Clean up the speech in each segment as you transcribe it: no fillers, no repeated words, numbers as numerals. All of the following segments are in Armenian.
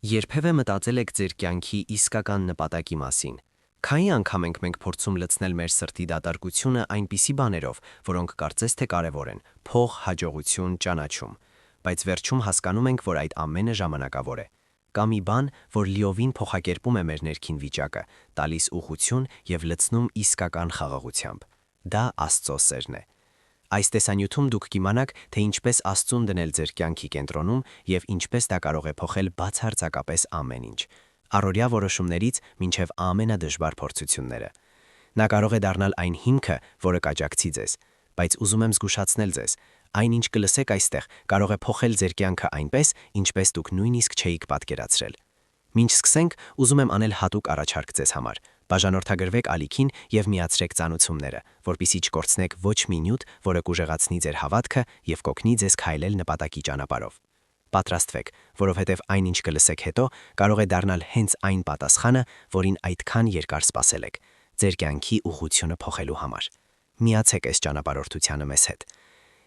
Երբևէ մտածել եք ձեր կյանքի իսկական նպատակի մասին։ Քանի անգամ ենք մենք փորձում լցնել մեր սրտի դատարկությունը այնպիսի բաներով, որոնք կարծես թե կարևոր են՝ փող, հաջողություն, ճանաչում, բայց վերջում հասկանում ենք, որ այդ ամենը ժամանակավոր է։ Կա մի բան, որ լիովին փոխակերպում է մեր ներքին վիճակը, տալիս ուղղություն եւ լցնում իսկական խաղաղությամբ։ Դա Աստծո սերն է։ Այս տեսանյութում դուք կիմանաք, թե ինչպես Աստծուն դնել ձեր կյանքի կենտրոնում եւ ինչպես դա կարող է փոխել բացարձակապես ամեն ինչ։ Առօրյա որոշումներից մինչև ամենադժվար փորձությունները։ Նա կարող է դառնալ այն հիմքը, որը կաջակցի ձեզ, բայց ուզում եմ զգուշացնել ձեզ, այն ինչ կլսեք այստեղ կարող է փոխել ձեր կյանքը այնպես, ինչպես դուք նույնիսկ չէիք պատկերացրել։ Մինչ սկսենք, ուզում եմ անել հատուկ առաջարկ ձեզ համար։ Բաժանորդագրվեք ալիքին եւ միացրեք ծանուցումները, որպեսզի չկորցնեք ոչ մի նյութ, որը կուժեղացնի ձեր հավատքը եւ կօգնի ձեզ քայլել նպատակի ճանապարհով։ Պատրաստվեք, որովհետեւ այնինչ կլսեք հետո կարող է դառնալ հենց այն պատասխանը, որին այդքան երկար սպասել եք, ձեր կյանքի ուղղությունը փոխելու համար։ Միացեք այս ճանապարհորդությանը մեզ հետ։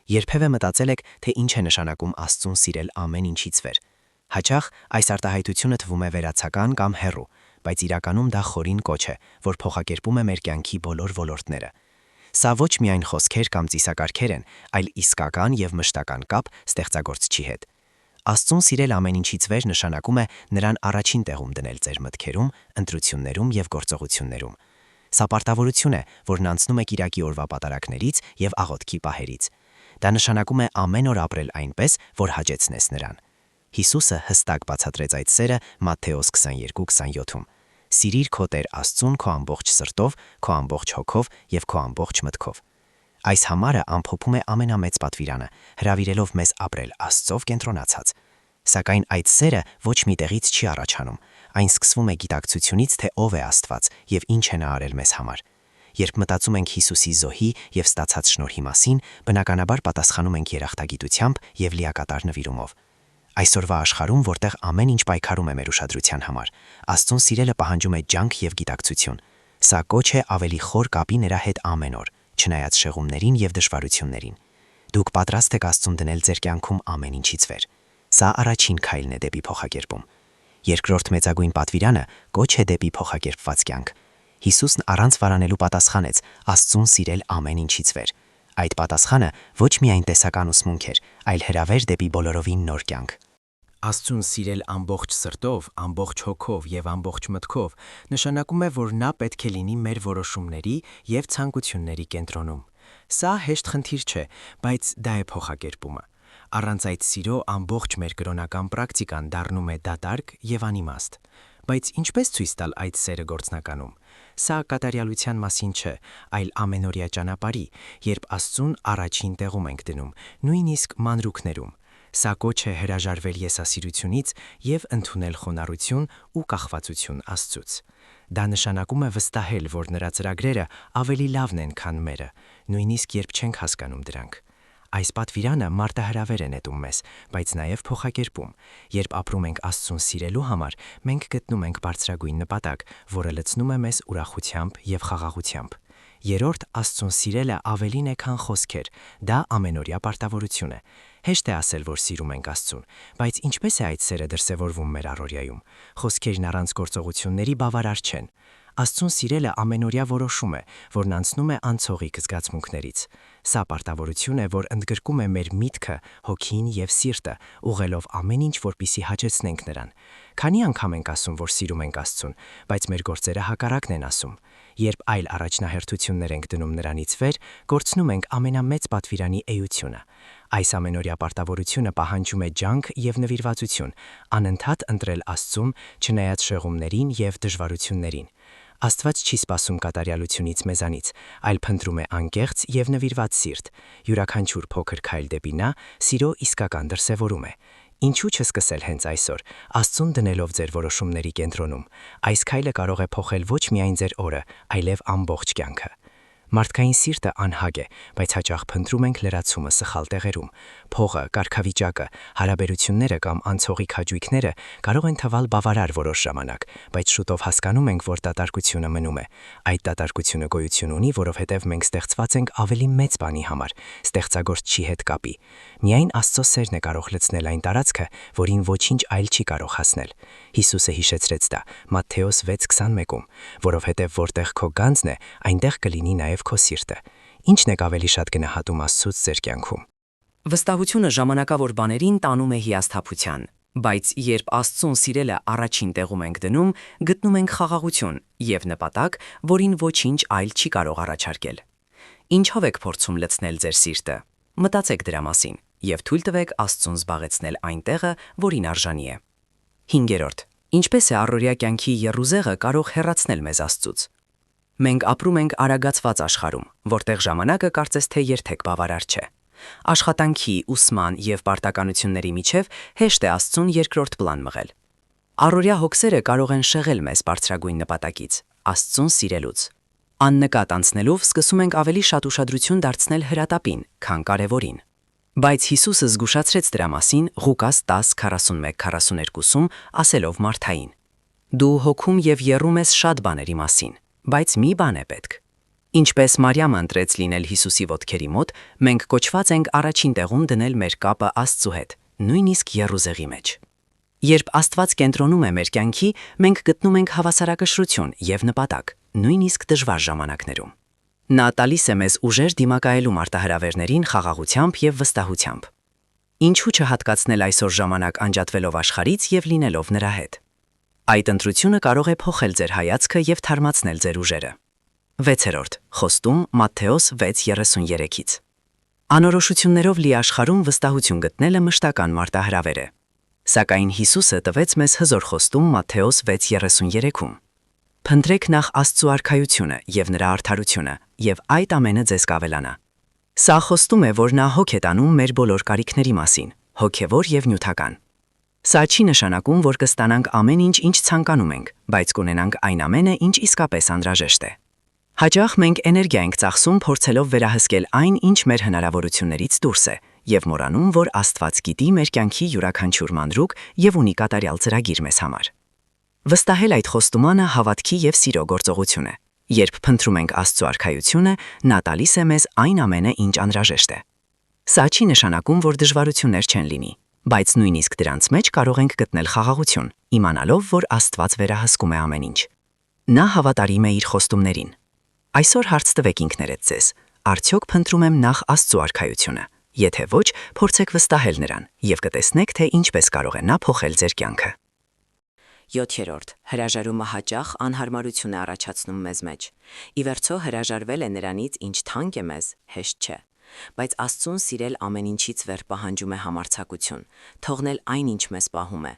Երբևէ մտածել եք, թե ինչ է նշանակում Աստծուն սիրել ամեն ինչից վեր։ Հաճախ այս արտահայտությունը թվում է վերացական կամ հեռու, բայց իրականում դա խորին կոչ է, որ փոխակերպում է մեր կյանքի բոլոր ոլորտները։ Սա ոչ միայն խոսքեր կամ ծիսակարգեր են, այլ իսկական եւ մշտական կապ ստեղծագործչի հետ։ Աստծուն սիրել ամեն ինչից վեր նշանակում է նրան առաջին տեղում դնել ձեր մտքերում, ընտրություններում եւ գործողություններում։ Սա պարտավորություն է, որն անցնում է Կիրակի օրվա պատարակներից եւ աղոթքի պահերից։ Դա նշանակում է ամեն օր ապրել այնպես, որ հաճեցնես նրան։ Հիսուսը հստակ բացատրեց այդ սերը Մատթեոս 22:27-ում։ Սիրիր քո Տեր Աստծուն քո ամբողջ սրտով, քո ամբողջ հոգով եւ քո ամբողջ մտքով։ Այս համարը ամփոփում է ամենամեծ պատվիրանը, հրավիրելով մեզ ապրել Աստծով կենտրոնացած։ Սակայն այդ սերը ոչ մի տեղից չի առաջանում։ Այն սկսվում է գիտակցությունից, թե ով է Աստված եւ ինչ է նա արել մեզ համար։ Երբ մտածում ենք Հիսուսի զոհի եւ ստացած շնորհի մասին, բնականաբար պատասխանում ենք երախտագիտությամբ եւ լիակատար նվիրումով։ Այսօրվա աշխարհում, որտեղ ամեն ինչ պայքարում է մեր ուշադրության համար, Աստծուն սիրելը պահանջում է ջանք եւ գիտակցություն։ Սա կոչ է ավելի խոր կապի նրա հետ ամեն օր, չնայած շեղումներին եւ դժվարություններին։ Դուք պատրաստ եք Աստծուն դնել ձեր կյանքում ամեն ինչից վեր։ Սա առաջին քայլն է դեպի փոխակերպում։ Երկրորդ մեծագույն պատվիրանը կոչ է դեպի փոխակերպված կյանք։ Հիսուսն առանց վարանելու պատասխանեց Աստծուն սիրել ամեն ինչից վեր։ Այդ պատասխանը ոչ միայն տեսական ուսմունք էր, այլ հրավեր դեպի բոլորովին նոր կյանք։ Աստծուն սիրել ամբողջ սրտով, ամբողջ հոգով եւ ամբողջ մտքով նշանակում է, որ նա պետք է լինի մեր որոշումների եւ ցանկությունների կենտրոնում։ Սա հեշտ խնդիր չէ, բայց դա է փոխակերպումը։ Առանց այդ սիրո ամբողջ մեր կրոնական պրակտիկան դառնում է դատարկ եւ անիմաստ։ Բայց ինչպես ցույց տալ այդ սերը գործնականում։ Սա կատարյալության մասին չէ, այլ ամենօրյա ճանապարհի, երբ Աստծուն առաջին տեղում ենք դնում, նույնիսկ մանրուքներում։ Սա կոչ է հրաժարվել եսասիրությունից եւ ընդունել խոնարհություն ու կախվածություն Աստծուց։ Դա նշանակում է վստահել, որ նրա ծրագրերը ավելի լավն են, քան մերը, նույնիսկ երբ չենք հասկանում դրանք։ Այս պատվիրանը մարտահրավեր է նետում մեզ, բայց նաև փոխակերպում։ Երբ ապրում ենք Աստծուն սիրելու համար, մենք գտնում ենք բարձրագույն նպատակ, որը լցնում է մեզ ուրախությամբ եւ խաղաղությամբ։ Երրորդ, Աստծուն սիրելը ավելին է, քան խոսքեր։ Դա ամենօրյա պարտավորություն է։ Հեշտ է ասել, որ սիրում ենք Աստծուն, բայց ինչպես է այդ սերը դրսևորվում մեր առօրյայում։ Խոսքերն առանց գործողությունների բավարար չեն։ Աստծուն սիրելը ամենօրյա որոշում է, որն անցնում է անցողիկ զգացմունքներից։ Սա պարտավորություն է, որ ընդգրկում է մեր միտքը, հոգին եւ սիրտը, ուղղելով ամեն ինչ, որպեսզի հաճեցնենք նրան։ Քանի անգամ ենք ասում, որ սիրում ենք Աստծուն, բայց մեր գործերը հակառակն են ասում։ Երբ այլ առաջնահերթություններ ենք դնում նրանից վեր, կորցնում ենք ամենամեծ պատվիրանի էությունը։ Այս ամենօրյա պարտավորությունը պահանջում է ջանք եւ նվիրվածություն, անընդհատ ընտրել Աստծուն, չնայած շեղումներին եւ դժվարություններին։ Աստված չի սպասում կատարյալությունից մեզանից, այլ փնտրում է անկեղծ եւ նվիրված սիրտ։ Յուրաքանչյուր փոքր քայլ դեպի նա սիրո իսկական դրսևորում է։ Ինչու չսկսել հենց այսօր, Աստծուն դնելով ձեր որոշումների կենտրոնում։ Այս քայլը կարող է փոխել ոչ միայն ձեր օրը, այլև ամբողջ կյանքը։ Մարդկային սիրտը անհագ է, բայց հաճախ փնտրում ենք լրացումը սխալ տեղերում։ Փողը, կարգավիճակը, հարաբերությունները կամ անցողիկ հաճույքները կարող են թվալ բավարար որոշ ժամանակ, բայց շուտով հասկանում ենք, որ դատարկությունը մնում է։ Այդ դատարկությունը գոյություն ունի, որովհետև մենք ստեղծված ենք ավելի մեծ բանի համար, ստեղծագործչի հետ կապի։ Միայն Աստծո սերն է կարող լցնել այն տարածքը, որին ոչինչ այլ չի կարող հասնել։ Հիսուսը հիշեցրեց դա Մատթեոս 6:21-ում, որովհետև որտեղ քո գանձն է, այնտեղ կլինի նաև քո սիրտը։ Ինչն եք ավելի շատ գնահատում Աստծուց ձեր կյանքում։ Վստահությունը ժամանակավոր բաներին տանում է հիասթափության, բայց երբ Աստծուն սիրելը առաջին տեղում ենք դնում, գտնում ենք խաղաղություն եւ նպատակ, որին ոչինչ այլ չի կարող առաջարկել։ Ինչով եք փորձում լցնել ձեր սիրտը։ Մտածեք դրա մասին եւ թույլ տվեք Աստծուն զբաղեցնել այն տեղը, որին արժանի է։ 5. Ինչպես է առօրյա կյանքի եռուզեղը կարող հեռացնել մեզ Աստծուց։ Մենք ապրում ենք արագացված աշխարհում, որտեղ ժամանակը կարծես թե երբեք բավարար չէ։ Աշխատանքի, ուսման եւ պարտականությունների միջև հեշտ է Աստծուն երկրորդ պլան մղել։ Առօրյա հոգսերը կարող են շեղել մեզ բարձրագույն նպատակից՝ Աստծուն սիրելուց։ Աննկատ անցնելով սկսում ենք ավելի շատ ուշադրություն դարձնել հրատապին, քան կարևորին։ Բայց Հիսուսը զգուշացրեց դրա մասին Ղուկաս 10:41-42-ում, ասելով Մարթային. «Դու հոգում եւ եռում ես շատ բաների մասին, բայց մի բան է պետք»։ Ինչպես Մարիամը ընտրեց լինել Հիսուսի ոտքերի մոտ, մենք կոչված ենք առաջին տեղում դնել մեր կապը Աստծու հետ, նույնիսկ եռուզեղի մեջ։ Երբ Աստված կենտրոնում է մեր կյանքի, մենք գտնում ենք հավասարակշռություն եւ նպատակ, նույնիսկ դժվար ժամանակներում։ Նա տալիս է մեզ ուժեր դիմակայելու մարտահրավերներին խաղաղությամբ եւ վստահությամբ։ Ինչու չհատկացնել այսօր ժամանակ անջատվելով աշխարհից եւ լինելով նրա հետ։ Այդ ընտրությունը կարող է փոխել ձեր հայացքը եւ թարմացնել ձեր ուժերը։ 6. Խոստում Մատթեոս 6:33-ից։ Անորոշություններով լի աշխարհում վստահություն գտնելը մշտական մարտահրավեր է։ Սակայն Հիսուսը տվեց մեզ հզոր խոստում Մատթեոս 6:33-ում։ Փնտրեք նախ Աստծու արքայությունը եւ նրա արդարությունը, եւ այդ ամենը ձեզ կավելանա։ Սա խոստում է, որ նա հոգ է տանում մեր բոլոր կարիքների մասին, հոգեվոր եւ նյութական։ Սա չի նշանակում, որ կստանանք ամեն ինչ, ինչ ցանկանում ենք, բայց կունենանք այն ամենը, ինչ իսկապես անհրաժեշտ է։ Հաճախ մենք էներգիա ենք ծախսում փորձելով վերահսկել այն, ինչ մեր հնարավորություններից դուրս է, եւ մոռանում, որ Աստված գիտի մեր կյանքի յուրաքանչյուր մանրուք եւ ունի կատարյալ ծրագիր մեզ համար։ Վստահել այդ խոստումանը հավատքի եւ սիրո գործողություն է։ Երբ փնտրում ենք Աստծու արքայությունը, նա տալիս է մեզ այն ամենը, ինչ անհրաժեշտ է։ Սա չի նշանակում, որ դժվարություններ չեն լինի, բայց նույնիսկ դրանց մեջ կարող ենք գտնել խաղաղություն, իմանալով, որ Աստված վերահսկում է ամեն ինչ։ Նա հավատարիմ է իր խոստումներին։ Այսօր հարց տվեք ինքներդ ձեզ. արդյոք փնտրում եմ նախ Աստծու արքայությունը։ Եթե ոչ, փորձեք վստահել նրան եւ կտեսնեք, թե ինչպես կարող է նա փոխել ձեր կյանքը։ 7. Հրաժարումը հաճախ անհարմարություն է առաջացնում մեզ մեջ։ Ի վերջո հրաժարվել է նրանից, ինչ թանկ է մեզ, հեշտ չէ։ Բայց Աստծուն սիրել ամեն ինչից վեր պահանջում է համարձակություն, թողնել այն, ինչ մեզ պահում է։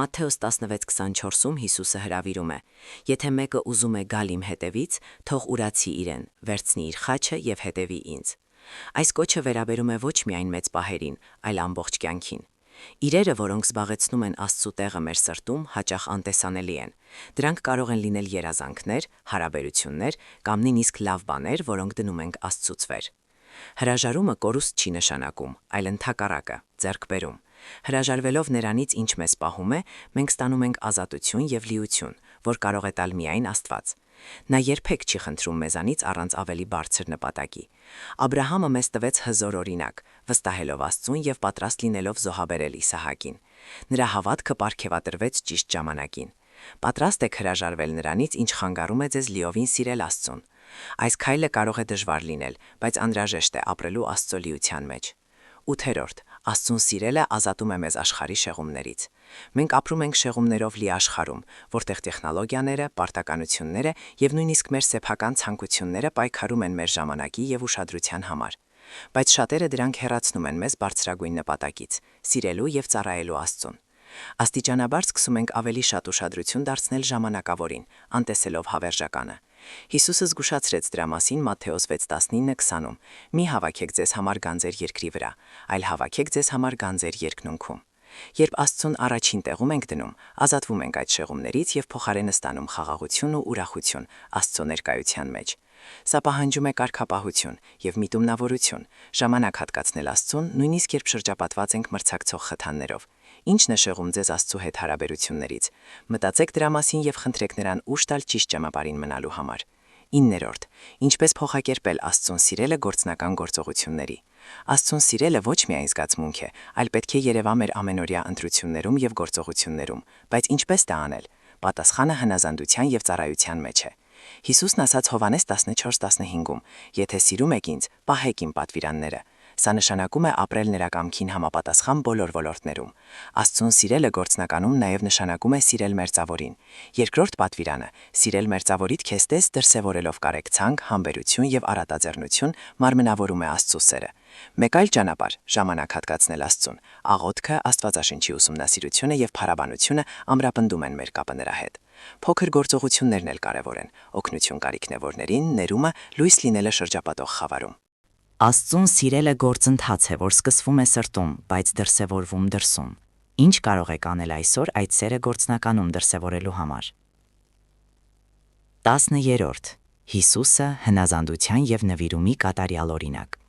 Մատթեոս 16:24-ում Հիսուսը հրավիրում է. «Եթե մեկը ուզում է գալ իմ հետևից, թող ուրացի իրեն, վերցնի իր խաչը եւ հետևի ինձ»։ Այս կոչը վերաբերում է ոչ միայն մեծ պահերին, այլ ամբողջ կյանքին։ Իրերը, որոնք զբաղեցնում են Աստծու տեղը մեր սրտում, հաճախ անտեսանելի են։ Դրանք կարող են լինել երազանքներ, հարաբերություններ կամ նույնիսկ լավ բաներ, որոնք դնում ենք Աստծուց վեր։ Հրաժարումը կորուստ չի նշանակում, այլ ընդհակառակը՝ ձեռքբերում։ Հրաժարվելով նրանից, ինչ մեզ պահում է, մենք ստանում ենք ազատություն եւ լիություն, որ կարող է տալ միայն Աստված։ Նա երբեք չի խնդրում մեզանից առանց ավելի բարձր նպատակի։ Աբրահամը մեզ տվեց հզոր օրինակ, վստահելով Աստծուն եւ պատրաստ լինելով զոհաբերել Իսահակին։ Նրա հավատքը պարգևատրվեց ճիշտ ժամանակին։ Պատրաստ եք հրաժարվել նրանից, ինչ խանգարում է ձեզ լիովին սիրել Աստծուն։ Այս քայլը կարող է դժվար լինել, բայց անհրաժեշտ է ապրելու Աստծո լիության մեջ։ 8. Աստծուն սիրելը ազատում է մեզ աշխարհի շեղումներից։ Մենք ապրում ենք շեղումներով լի աշխարհում, որտեղ տեխնոլոգիաները, պարտականությունները եւ նույնիսկ մեր սեփական ցանկությունները պայքարում են մեր ժամանակի եւ ուշադրության համար։ Բայց շատերը դրանք հեռացնում են մեզ բարձրագույն նպատակից՝ սիրելու եւ ծառայելու Աստծուն։ Աստիճանաբար սկսում ենք ավելի շատ ուշադրություն դարձնել ժամանակավորին, անտեսելով հավերժականը։ Հիսուսը զգուշացրեց դրա մասին Մատթեոս 6:19-20-ում. «Մի հավաքեք ձեզ համար գանձեր երկրի վրա, այլ հավաքեք ձեզ համար գանձեր երկնունքում»։ Երբ Աստծուն առաջին տեղում ենք դնում, ազատվում ենք այդ շեղումներից եւ փոխարենը ստանում խաղաղություն ու ուրախություն Աստծո ներկայության մեջ։ Սա պահանջում է կարգապահություն եւ միտումնավորություն, ժամանակ հատկացնել Աստծուն, նույնիսկ երբ շրջապատված ենք մրցակցող խթաններով։ Ինչն է շեղում ձեզ Աստծո հետ հարաբերություններից։ Մտածեք դրա մասին եւ խնդրեք նրան ուշ տալ ճիշտ ճանապարհին մնալու համար։ 9. Ինչպես փոխակերպել Աստծուն սիրելը գործնական գործողությունների։ Աստծուն սիրելը ոչ միայն զգացմունք է, այլ պետք է երևա մեր ամենօրյա ընտրություններում եւ գործողություններում, բայց ինչպես դա անել։ Պատասխանը հնազանդության եւ ծառայության մեջ է։ Հիսուսն ասաց Հովհաննես 14:15-ում. «Եթե սիրում եք ինձ, պահեք իմ պատվիրանները»։ Սա նշանակում է ապրել նրա կամքին համապատասխան բոլոր ոլորտներում։ Աստծուն սիրելը գործնականում նաև նշանակում է սիրել մերձավորին։ Երկրորդ պատվիրանը՝ սիրել մերձավորիդ քեզ տես դրսևորելով կարեկցանք, համբերություն եւ առատաձեռնություն, մարմնավորում է Աստծո սերը։ Մեկ այլ ճանապարհ՝ ժամանակ հատկացնել Աստծուն։ Աղոթքը, Աստվածաշնչի ուսումնասիրությունը եւ փառաբանությունը ամրապնդում են մեր կապը նրա հետ։ Փոքր գործողություններն էլ կարևոր են՝ օգնություն կարիքնավորներին, ներումը, լույս լինելը շրջապատող խավարում։ Աստծուն սիրելը գործընթաց է, որ սկսվում է սրտում, բայց դրսևորվում դրսում։ Ինչ կարող եք անել այսօր այդ սերը գործնականում դրսևորելու համար։ 10. Հիսուսը հնազանդության եւ նվիրումի կատարյալ օրինակ։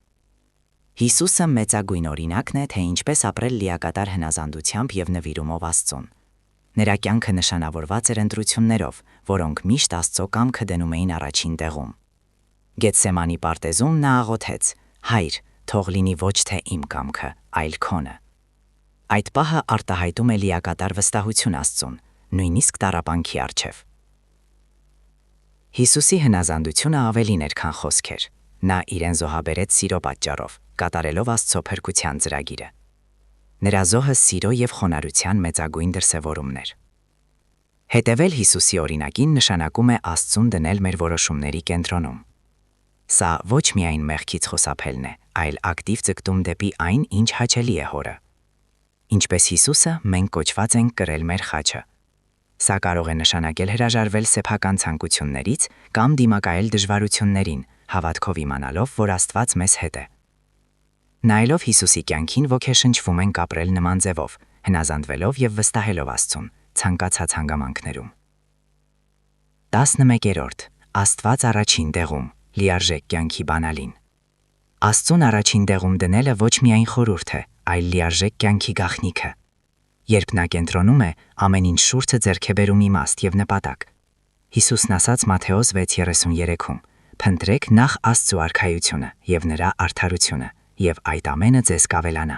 Հիսուսը մեծագույն օրինակն է, թե ինչպես ապրել լիակատար հնազանդությամբ եւ նվիրումով Աստծուն։ Նրա կյանքը նշանավորված էր ընտրություններով, որոնք միշտ Աստծո կամքը դնում էին առաջին տեղում։ Գեթսեմանի պարտեզում նա աղոթեց. «Հայր, թող լինի ոչ թե իմ կամքը, այլ քոնը»։ Այդ պահը արտահայտում է լիակատար վստահություն Աստծուն, նույնիսկ տառապանքի առջև։ Հիսուսի հնազանդությունը ավելին էր, քան խոսքեր։ Նա իրեն զոհաբերեց սիրո պատճառով, կատարելով Աստծո փրկության ծրագիրը։ Նրա զոհը սիրո եւ խոնարհության մեծագույն դրսևորումն էր։ Հետևել Հիսուսի օրինակին նշանակում է Աստծուն դնել մեր որոշումների կենտրոնում։ Սա ոչ միայն մեղքից խուսափելն է, այլ ակտիվ ձգտում դեպի այն, ինչ հաճելի է Հորը։ Ինչպես Հիսուսը, մենք կոչված ենք կրել մեր խաչը։ Սա կարող է նշանակել հրաժարվել սեփական ցանկություններից կամ դիմակայել դժվարություններին, հավատքով իմանալով, որ Աստված մեզ հետ է։ Նայելով Հիսուսի կյանքին ոգեշնչվում ենք ապրել նման ձևով, հնազանդվելով եւ վստահելով Աստծուն, ցանկացած հանգամանքներում։ 11. Աստված առաջին տեղում, լիարժեք կյանքի բանալին։ Աստծուն առաջին տեղում դնելը ոչ միայն խորհուրդ է, այլ լիարժեք կյանքի գաղտնիքը։ Երբ նա կենտրոնում է, ամեն ինչ շուրջը ձեռք է բերում իմաստ եւ նպատակ։ Հիսուսն ասաց Մատթեոս 6:33-ում. «Փնտրեք նախ Աստծո արքայությունը եւ նրա արդարությունը, եւ այդ ամենը ձեզ կավելանա»։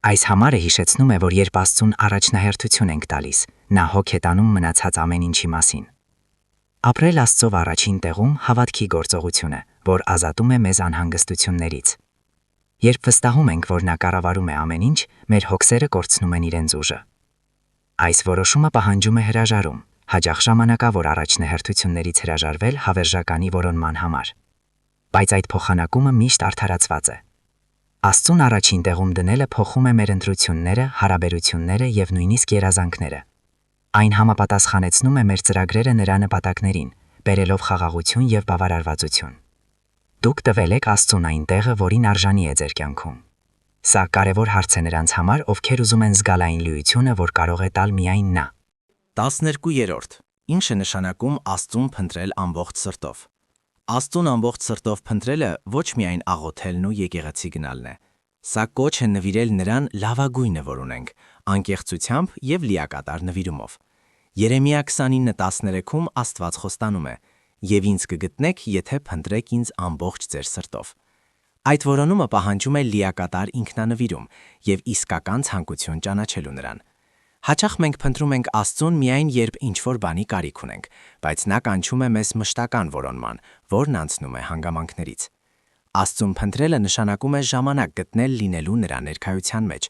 Այս համարը հիշեցնում է, որ երբ Աստծուն առաջնահերթություն ենք տալիս, նա հոգ է տանում մնացած ամեն ինչի մասին։ Ապրել Աստծով առաջին տեղում հավատքի գործողություն է, որ ազատում է մեզ անհանգստություններից։ Երբ վստահում ենք, որ նա կառավարում է ամեն ինչ, մեր հոգսերը կորցնում են իրենց ուժը։ Այս որոշումը պահանջում է հրաժարում, հաճախ ժամանակավոր առաջնահերթություններից հրաժարվել հավերժականի որոնման համար։ Բայց այդ փոխանակումը միշտ արդարացված է։ Աստծուն առաջին տեղում դնելը փոխում է մեր ընտրությունները, հարաբերությունները եւ նույնիսկ երազանքները։ Այն համապատասխանեցնում է մեր ծրագրերը նրա նպատակներին, բերելով խաղաղություն եւ բավարարվածություն։ Դուք տվել եք Աստծուն այն տեղը, որին արժանի է ձեր կյանքում։ Սա կարևոր հարց է նրանց համար, ովքեր ուզում են զգալ այն լույությունը, որ կարող է տալ միայն նա։ 12. Ինչ է նշանակում Աստծուն փնտրել ամբողջ սրտով։ Աստծուն ամբողջ սրտով փնտրելը ոչ միայն աղոթելն ու եկեղեցի գնալն է։ Սա կոչ է նվիրել նրան լավագույնը, որ ունենք, անկեղծությամբ եւ լիակատար նվիրումով։ Երեմիա 29:13-ում Աստված խոստանում է. «Եվ ինձ կգտնեք, եթե փնտրեք ինձ ամբողջ ձեր սրտով»։ Այդ որոնումը պահանջում է լիակատար ինքնանվիրում եւ իսկական ցանկություն ճանաչելու նրան։ Հաճախ մենք փնտրում ենք Աստծուն միայն երբ ինչ-որ բանի կարիք ունենք, բայց նա կանչում է մեզ մշտական որոնման, որն անցնում է հանգամանքներից։ Աստծուն փնտրելը նշանակում է ժամանակ գտնել լինելու նրա ներկայության մեջ,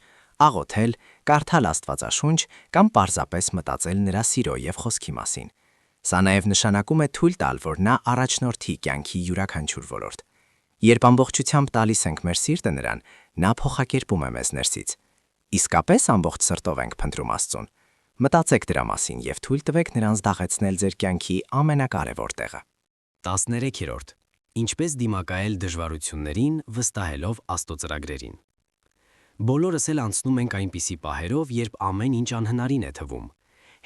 աղոթել, կարդալ Աստվածաշունչ կամ պարզապես մտածել նրա սիրո եւ խոսքի մասին։ Սա նաեւ նշանակում է թույլ տալ, որ նա առաջնորդի կյանքի յուրաքանչյուր ոլորտ։ Երբ ամբողջությամբ տալիս ենք մեր սիրտը նրան, նա փոխակերպում է մեզ ներսից։ Իսկապես ամբողջ սրտով ենք փնտրում Աստծուն։ Մտածեք դրա մասին եւ թույլ տվեք նրան զդաղեցնել ձեր կյանքի ամենակարևոր տեղը։ 13. Ինչպես դիմակայել դժվարություններին, վստահելով Աստծո ծրագրերին։ Բոլորս էլ անցնում ենք այնպիսի պահերով, երբ ամեն ինչ անհնարին է թվում։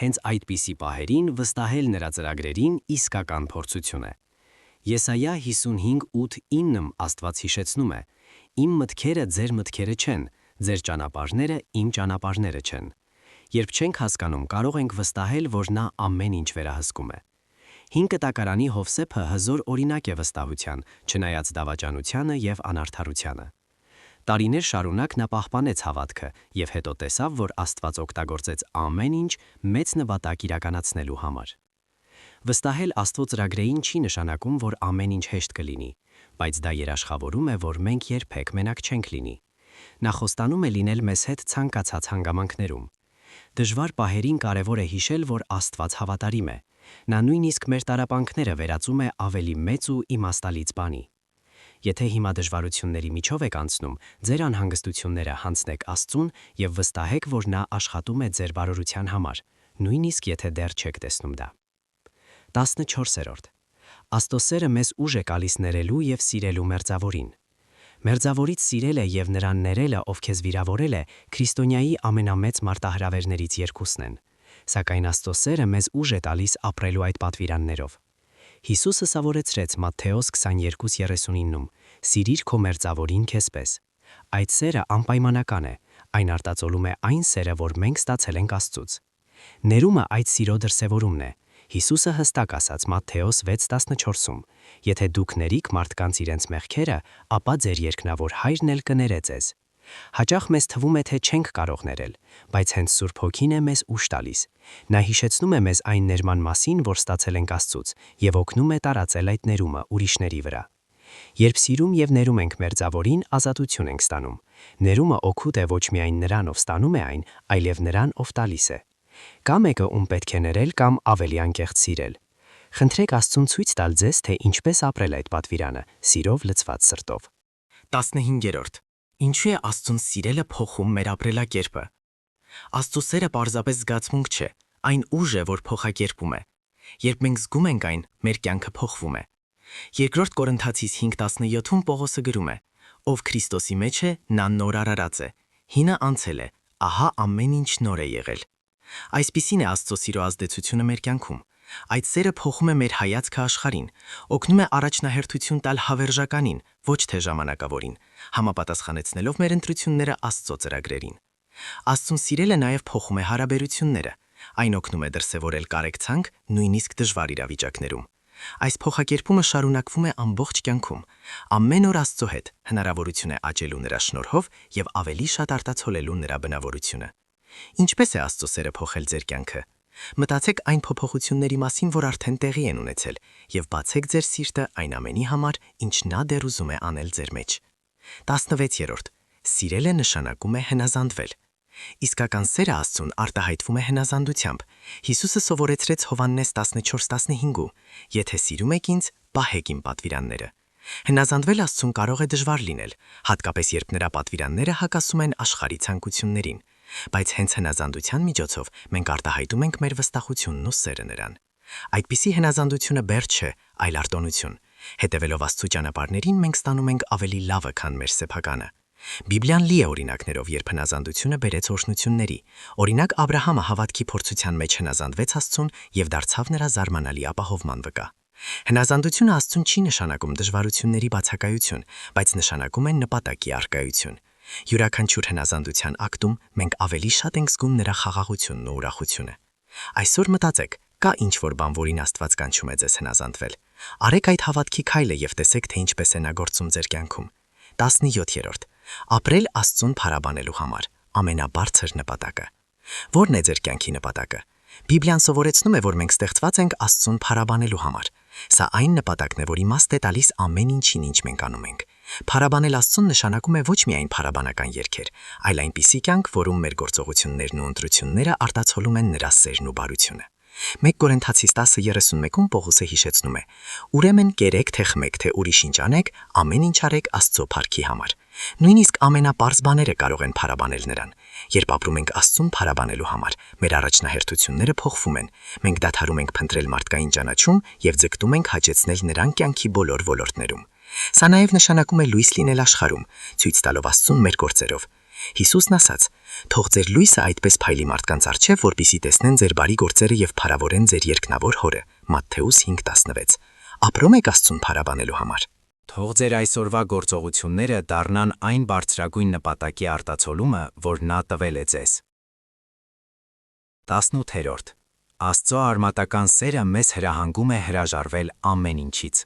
Հենց այդպիսի պահերին վստահել նրա ծրագրերին իսկական փորձություն է։ Եսայա 55:8-9 Աստված հիշեցնում է. Իմ մտքերը ձեր մտքերը չեն, ձեր ճանապարհները իմ ճանապարհները չեն։ Երբ չենք հասկանում, կարող ենք վստահել, որ նա ամեն ինչ վերահսկում է։ 5 կտակարանի Հովսեփը հզոր օրինակ է վստահության, չնայած դավաճանությանը եւ անարդարությանը։ Տարիներ շարունակ նա պահպանեց հավատքը եւ հետո տեսավ, որ Աստված օգտագործեց ամեն ինչ մեծ նպատակ իրականացնելու համար։ Վստահել Աստծո ծրագրերին չի նշանակում, որ ամեն ինչ հեշտ կլինի, բայց դա երաշխավորում է, որ մենք երբեք մենակ չենք լինի։ Նա խոստանում է լինել մեզ հետ ցանկացած հանգամանքներում։ Դժվար պահերին կարևոր է հիշել, որ Աստված հավատարիմ է։ Նա նույնիսկ մեր տառապանքները վերածում է ավելի մեծ ու իմաստալից բանի։ Եթե հիմա դժվարությունների միջով եք անցնում, ձեր անհանգստությունները հանձնեք Աստծուն եւ վստահեք, որ նա աշխատում է ձեր բարօրության համար, նույնիսկ եթե դեռ չեք տեսնում դա։ 14. Աստծո սերը մեզ ուժ է գալիս ներելու եւ սիրելու մերձավորին։ Մերձավորից սիրելը եւ նրան ներելը, ով քեզ վիրավորել է, քրիստոնյայի ամենամեծ մարտահրավերներից երկուսն են։ Սակայն Աստծո սերը մեզ ուժ է տալիս ապրելու այդ պատվիրաններով։ Հիսուսը սովորեցրեց Մատթեոս 22:39-ում. «Սիրիր քո մերձավորին քեզպես»։ Այդ սերը անպայմանական է, այն արտացոլում է այն սերը, որ մենք ստացել ենք Աստծուց։ Ներումը այդ սիրո դրսևորումն է։ Հիսուսը հստակ ասաց Մատթեոս 6:14-ում. «Եթե դուք ներիք մարդկանց իրենց մեղքերը, ապա ձեր երկնավոր Հայրն էլ կներե ձեզ»։ Հաճախ մեզ թվում է, թե չենք կարող ներել, բայց հենց Սուրբ Հոգին է մեզ ուժ տալիս։ Նա հիշեցնում է մեզ այն ներման մասին, որ ստացել ենք Աստծուց, եւ օգնում է տարածել այդ ներումը ուրիշների վրա։ Երբ սիրում եւ ներում ենք մերձավորին, ազատություն ենք ստանում։ Ներումը օգուտ է ոչ միայն նրան, ով ստանում է այն, այլև նրան, ով տալիս է։ Կա մեկը, ում պետք է ներել կամ ավելի անկեղծ սիրել։ Խնդրեք Աստծուն ցույց տալ ձեզ, թե ինչպես ապրել այդ պատվիրանը, սիրով լցված սրտով։ 15. Ինչու է Աստծուն սիրելը փոխում մեր ապրելակերպը։ Աստծո սերը պարզապես զգացմունք չէ, այն ուժ է, որ փոխակերպում է։ Երբ մենք զգում ենք այն, մեր կյանքը փոխվում է։ 2 Կորինթացիս 5:17-ում Պողոսը գրում է. «Ով Քրիստոսի մեջ է, նա նոր արարած է։ Հինը անցել է, ահա ամեն ինչ նոր է եղել»։ Այսպիսին է Աստծո սիրո ազդեցությունը մեր կյանքում։ Այդ սերը փոխում է մեր հայացքը աշխարհին, օգնում է առաջնահերթություն տալ հավերժականին, ոչ թե ժամանակավորին, համապատասխանեցնելով մեր ընտրությունները Աստծո ծրագրերին։ Աստծուն սիրելը նաև փոխում է հարաբերությունները։ Այն օգնում է դրսևորել կարեկցանք նույնիսկ դժվար իրավիճակներում։ Այս փոխակերպումը շարունակվում է ամբողջ կյանքում։ Ամեն օր Աստծո հետ հնարավորություն է աճելու նրա շնորհով եւ ավելի շատ արտացոլելու նրա բնավորությունը։ Ինչպես է Աստծո սերը փոխել ձեր կյանքը։ Մտածեք այն փոփոխությունների մասին, որ արդեն տեղի են ունեցել, եւ բացեք ձեր սիրտը այն ամենի համար, ինչ նա դեռ ուզում է անել ձեր մեջ։ 16. Սիրելը նշանակում է հնազանդվել։ Իսկական սերը Աստծուն արտահայտվում է հնազանդությամբ։ Հիսուսը սովորեցրեց Հովհաննես 14:15-ում. «Եթե սիրում եք ինձ, պահեք իմ պատվիրանները»։ Հնազանդվել Աստծուն կարող է դժվար լինել, հատկապես երբ նրա պատվիրանները հակասում են աշխարհի ցանկություններին, բայց հենց հնազանդության միջոցով մենք արտահայտում ենք մեր վստահությունն ու սերը նրան։ Այդպիսի հնազանդությունը բերդ չէ, այլ արտոնություն։ Հետևելով Աստծո ճանապարհներին մենք ստանում ենք ավելի լավը, քան մեր սեփականը։ Բիբլիան լի է օրինակներով, երբ հնազանդությունը բերեց օրհնությունների։ Օրինակ Աբրահամը հավատքի փորձության մեջ հնազանդվեց Աստծուն եւ դարձավ նրա զարմանալի ապահովման վկա։ Հնազանդությունը Աստծուն չի նշանակում դժվարությունների բացակայություն, բայց նշանակում է նպատակի առկայություն։ Յուրաքանչյուր հնազանդության ակտում մենք ավելի շատ ենք զգում նրա խաղաղությունն ու ուրախությունը։ Այսօր մտածեք, կա ինչ-որ բան, որին Աստված կանչում է ձեզ հնազանդվել։ Արեք այդ հավատքի քայլը եւ տեսեք, թե ինչպես է նա գործում ձեր կյանքում։ 17. Ապրել Աստծուն փառաբանելու համար։ Ամենաբարձր նպատակը։ Ո՞րն է ձեր կյանքի նպատակը։ Բիբլիան սովորեցնում է, որ մենք ստեղծված ենք Աստծուն փառաբանելու համար։ Սա այն նպատակն է, որ իմաստ է տալիս ամեն ինչին, ինչ մենք անում ենք։ Փառաբանել Աստծուն նշանակում է ոչ միայն փառաբանական երգեր, այլ այնպիսի կյանք, որում մեր գործողություններն ու ընտրությունները արտացոլում են նրա սերն ու բարությունը։ 1 Կորինթացիս 10:31-ում Պողոսը հիշեցնում է. «Ուրեմն կերեք թե խմեք, թե ուրիշ ինչ անեք, ամեն ինչ արեք Աստծո փառքի համար»։ Նույնիսկ ամենապարզ բաները կարող են փառաբանել նրան։ Երբ ապրում ենք Աստծուն փառաբանելու համար, մեր առաջնահերթությունները փոխվում են։ Մենք դադարում ենք փնտրել մարդկային ճանաչում եւ ձգտում ենք հաճեցնել նրան կյանքի բոլոր ոլորտներում։ Սա նաև նշանակում է լույս լինել աշխարհում, ցույց տալով Աստծուն մեր գործերով։ Հիսուսն ասաց. «Թող ձեր լույսը այդպես փայլի մարդկանց առջև, որպեսզի տեսնեն ձեր բարի գործերը եւ փառավորեն ձեր երկնավոր Հորը»։ Մատթեոս 5:16։ ապրում եք Աստծուն փառաբանելու համար։ Թող ձեր այսօրվա գործողությունները դառնան այն բարձրագույն նպատակի արտացոլումը, որ նա տվել է ձեզ։ 18. Աստծո արմատական սերը մեզ հրահանգում է հրաժարվել ամեն ինչից։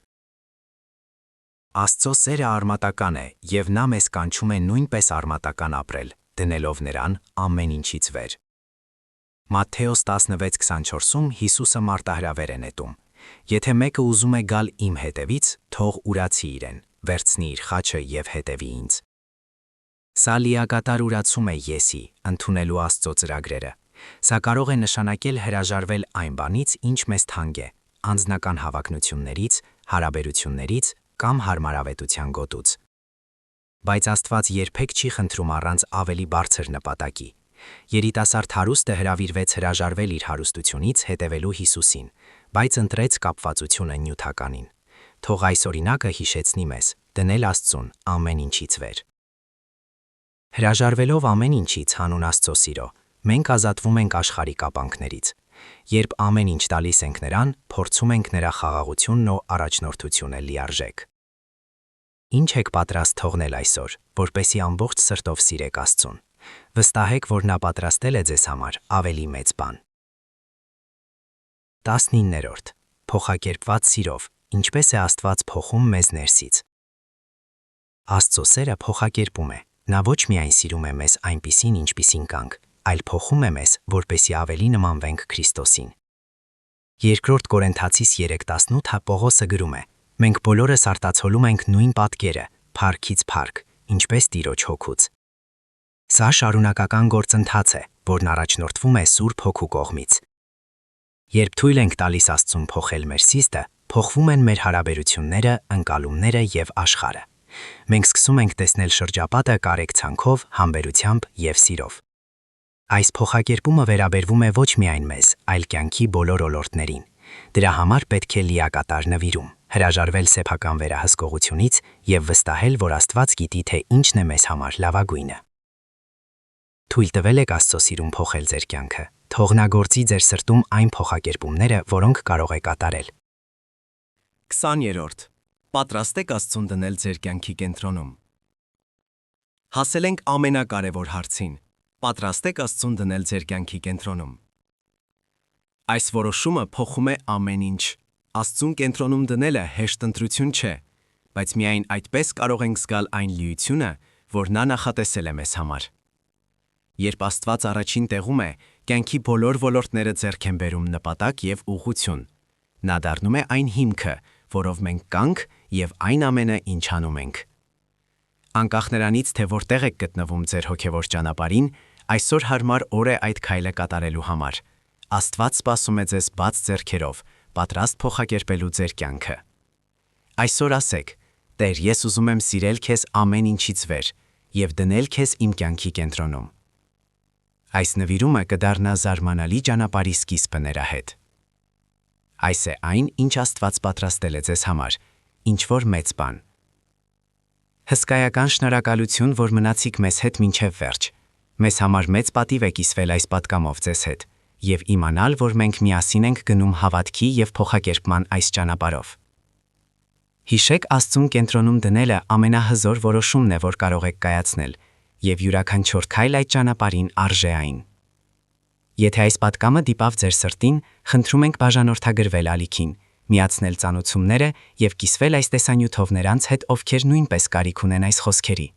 Աստծո սերը արմատական է, եւ նա մեզ կանչում է նույնպես արմատական ապրել, դնելով նրան ամեն ինչից վեր։ Մատթեոս 16:24-ում Հիսուսը մարտահրավեր է նետում. Եթե մեկը ուզում է գալ իմ հետևից, թող ուրացի իրեն, վերցնի իր խաչը եւ հետևի ինձ։ Սա լիակատար ուրացում է եսի, ընդունելու Աստծո ծրագրերը։ Սա կարող է նշանակել հրաժարվել այն բանից, ինչ մեզ թանկ է, անձնական հավակնություններից, հարաբերություններից կամ հարմարավետության գոտուց։ Բայց Աստված երբեք չի խնդրում առանց ավելի բարձր նպատակի։ Երիտասարդ հարուստը հրավիրվեց հրաժարվել իր հարուստությունից հետևելու Հիսուսին, բայց ընտրեց կապվածությունը նյութականին։ Թող այս օրինակը հիշեցնի մեզ, դնել Աստծուն ամեն ինչից վեր։ Հրաժարվելով ամեն ինչից հանուն Աստծո սիրո, մենք ազատվում ենք աշխարհի կապանքներից։ Երբ ամեն ինչ տալիս ենք նրան, փորձում ենք նրա խաղաղությունն ու առաջնորդությունը լիարժեք։ Ինչ եք պատրաստ թողնել այսօր, որպեսզի ամբողջ սրտով սիրեք Աստծուն։ Վստահեք, որ նա պատրաստել է ձեզ համար ավելի մեծ բան։ 19. Փոխակերպված սիրով, ինչպես է Աստված փոխում մեզ ներսից։ Աստծո սերը փոխակերպում է։ Նա ոչ միայն սիրում է մեզ այնպիսին, ինչպիսին կանք, այլ փոխում է մեզ, որպեսզի ավելի նմանվենք Քրիստոսին։ 2 Կորինթացիս 3:18 Պողոսը գրում է. Մենք բոլորս արտացոլում ենք նույն պատկերը, փառքից փառք, ինչպես Տիրոջ հոգուց։ Սա շարունակական գործընթաց է, որն առաջնորդվում է Սուրբ Հոգու կողմից։ Երբ թույլ ենք տալիս Աստծուն փոխել մեր սիրտը, փոխվում են մեր հարաբերությունները, ընկալումները եւ աշխարհը։ Մենք սկսում ենք տեսնել շրջապատը կարեկցանքով, համբերությամբ եւ սիրով։ Այս փոխակերպումը վերաբերվում է ոչ միայն մեզ, այլ կյանքի բոլոր ոլորտներին։ Դրա համար պետք է լիակատար նվիրում, հրաժարվել սեփական վերահսկողությունից եւ վստահել, որ Աստված գիտի, թե ինչն է մեզ համար լավագույնը։ Թույլ տվել եք Աստծո սիրուն փոխել ձեր կյանքը, թող նա գործի ձեր սրտում այն փոխակերպումները, որոնք կարող է կատարել։ 20. Պատրաստ եք Աստծուն դնել ձեր կյանքի կենտրոնում։ Հասել ենք ամենակարևոր հարցին։ Պատրաստ եք Աստծուն դնել ձեր կյանքի կենտրոնում։ Այս որոշումը փոխում է ամեն ինչ։ Աստծուն կենտրոնում դնելը հեշտ ընտրություն չէ, բայց միայն այդպես կարող ենք զգալ այն լիությունը, որ նա նախատեսել է մեզ համար։ Երբ Աստված առաջին տեղում է, կյանքի բոլոր ոլորտները ձեռք են բերում նպատակ եւ ուղղություն։ Նա դառնում է այն հիմքը, որով մենք կանք եւ այն ամենը, ինչ անում ենք։ Անկախ նրանից, թե որտեղ եք գտնվում ձեր հոգեվոր ճանապարհին, այսօր հարմար օր է այդ քայլը կատարելու համար։ Աստված սպասում է ձեզ բաց ձեռքերով, պատրաստ փոխակերպելու ձեր կյանքը։ Այսօր ասեք. Տեր, ես ուզում եմ սիրել քեզ ամեն ինչից վեր եւ դնել քեզ իմ կյանքի կենտրոնում։ Այս նվիրումը կդառնա զարմանալի ճանապարհի սկիզբը նրա հետ։ Այս է այն, ինչ Աստված պատրաստել է ձեզ համար, ինչ որ մեծ բան։ Հսկայական շնորհակալություն, որ մնացիք մեզ հետ մինչև վերջ։ Մեզ համար մեծ պատիվ է կիսվել այս պատգամով ձեզ հետ եւ իմանալ, որ մենք միասին ենք գնում հավատքի եւ փոխակերպման այս ճանապարհով։ Հիշեք, Աստծուն կենտրոնում դնելը ամենահզոր որոշումն է, որ կարող եք կայացնել, եւ յուրաքանչյուր քայլ այդ ճանապարհին արժե այն։ Եթե այս պատգամը դիպավ ձեր սրտին, խնդրում ենք բաժանորդագրվել ալիքին, միացնել ծանոթությունները եւ կիսվել այս տեսանյութով նրանց հետ, ովքեր նույնպես կարիք ունեն այս խոսքերի։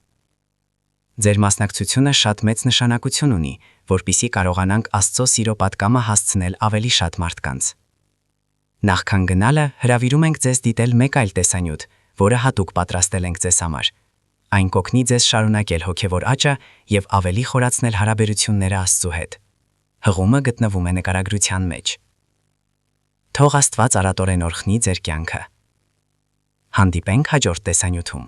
Ձեր մասնակցությունը շատ մեծ նշանակություն ունի, որpիսի կարողանանք Աստծո սիրո պատգամը հասցնել ավելի շատ մարդկանց։ Նախքան գնալը հրավիրում ենք ձեզ դիտել մեկ այլ տեսանյութ, որը հատուկ պատրաստել ենք ձեզ համար։ Այն կօգնի ձեզ շարունակել հոգևոր աճը եւ ավելի խորացնել հարաբերությունները Աստծո հետ։ Հղումը գտնվում է նկարագրության մեջ։ Թող Աստված արատորեն օրհնի ձեր կյանքը։ Հանդիպենք հաջորդ տեսանյութում։